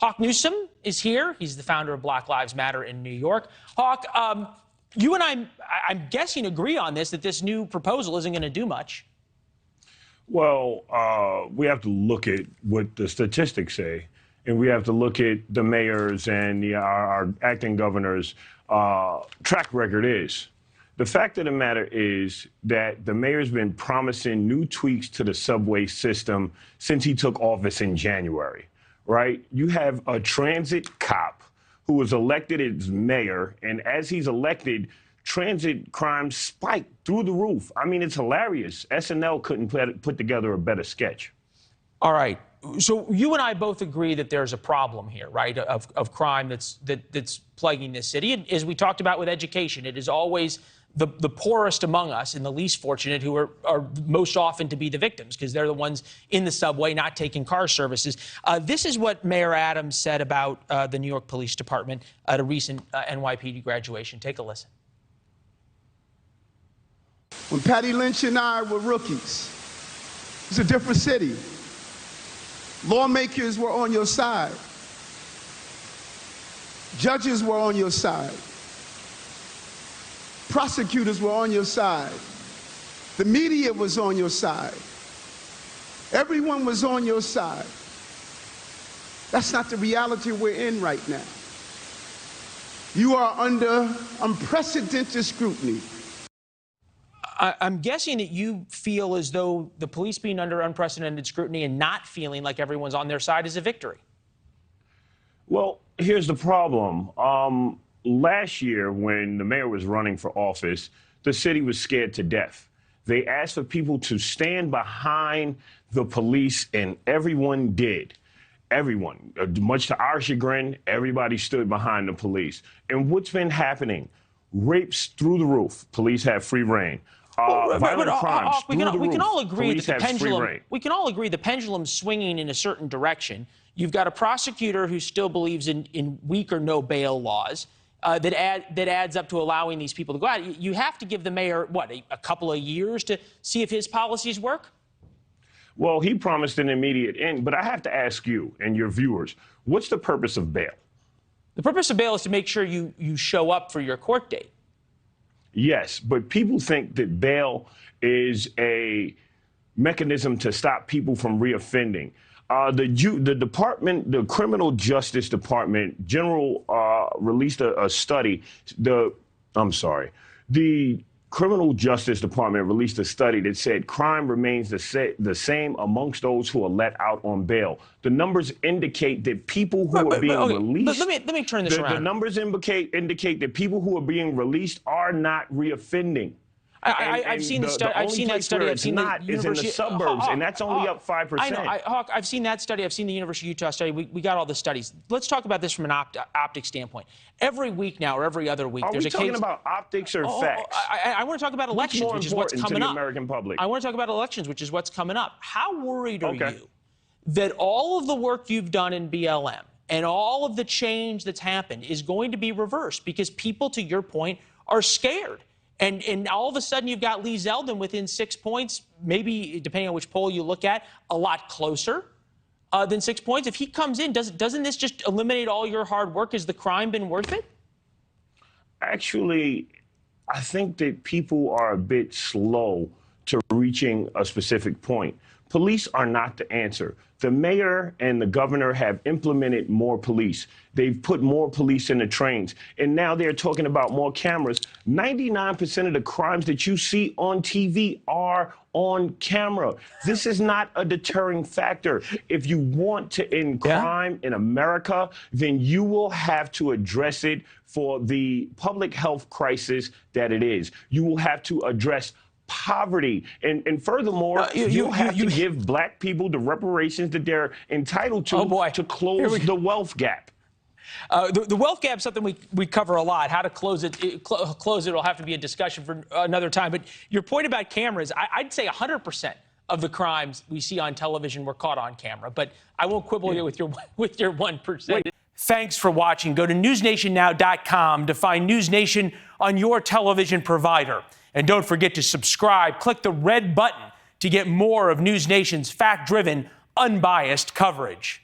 Hawk Newsom is here. He's the founder of Black Lives Matter in New York. Hawk, you and I'm guessing, agree on this, that this new proposal isn't going to do much. Well, we have to look at what the statistics say, and we have to look at the mayors and our acting governors' track record is. The fact of the matter is that the mayor's been promising new tweaks to the subway system since he took office in January, right? You have a transit cop who was elected as mayor, and as he's elected, transit crime spiked through the roof. I mean, it's hilarious. SNL couldn't put together a better sketch. All right. So you and I both agree that there's a problem here, right, of crime that's plaguing this city. And as we talked about with education, it is always the poorest among us and the least fortunate who are most often to be the victims because they're the ones in the subway not taking car services. This is what Mayor Adams said about the New York Police Department at a recent NYPD graduation. Take a listen. When Patty Lynch and I were rookies, it was a different city. Lawmakers were on your side. Judges were on your side. Prosecutors were on your side. The media was on your side. Everyone was on your side. That's not the reality we're in right now. You are under unprecedented scrutiny. I'm guessing that you feel as though the police being under unprecedented scrutiny and not feeling like everyone's on their side is a victory. Well, here's the problem. Last year, when the mayor was running for office, the city was scared to death. They asked for people to stand behind the police, and everyone did. Everyone, much to our chagrin, everybody stood behind the police. And what's been happening? Rapes through the roof. Police have free reign. Violent crimes we can all agree that we can all agree the pendulum's swinging in a certain direction. You've got a prosecutor who still believes in weak or no bail laws that adds up to allowing these people to go out. You have to give the mayor, what, a couple of years to see if his policies work? Well, he promised an immediate end, but I have to ask you and your viewers, what's the purpose of bail? The purpose of bail is to make sure you show up for your court date. Yes, but people think that bail is a mechanism to stop people from reoffending. The department, the Criminal Justice Department, released a study. The Criminal Justice Department released a study that said crime remains the same amongst those who are let out on bail. The numbers indicate that people who are being released. Let me turn this around. The numbers indicate that people who are being released are not reoffending. I've seen that study. I've seen the is in the suburbs, and that's only up 5%. I know, Hawk. I've seen that study. I've seen the University of Utah study. We got all the studies. Let's talk about this from an optic standpoint. Every week now, or every other week, there's a case. Are we talking about optics or facts? I want to talk about elections, which is what's coming up. To the American public? I want to talk about elections, which is what's coming up. How worried are you that all of the work you've done in BLM and all of the change that's happened is going to be reversed because people, to your point, are scared? And all of a sudden, you've got Lee Zeldin within 6 points, maybe, depending on which poll you look at, a lot closer than 6 points. If he comes in, doesn't this just eliminate all your hard work? Has the crime been worth it? Actually, I think that people are a bit slow to reaching a specific point. Police are not the answer. The mayor and the governor have implemented more police. They've put more police in the trains. And now they're talking about more cameras. 99% of the crimes that you see on TV are on camera. This is not a deterring factor. If you want to end crime in America, then you will have to address it for the public health crisis that it is. You will have to address poverty. And furthermore, you have to give black people the reparations that they're entitled to to close the wealth gap. The wealth gap is something we cover a lot. How to close it will have to be a discussion for another time. But your point about cameras, I'd say 100% of the crimes we see on television were caught on camera. But I won't quibble here with your 1%. Thanks for watching. Go to newsnationnow.com to find NewsNation on your television provider. And don't forget to subscribe. Click the red button to get more of NewsNation's fact-driven, unbiased coverage.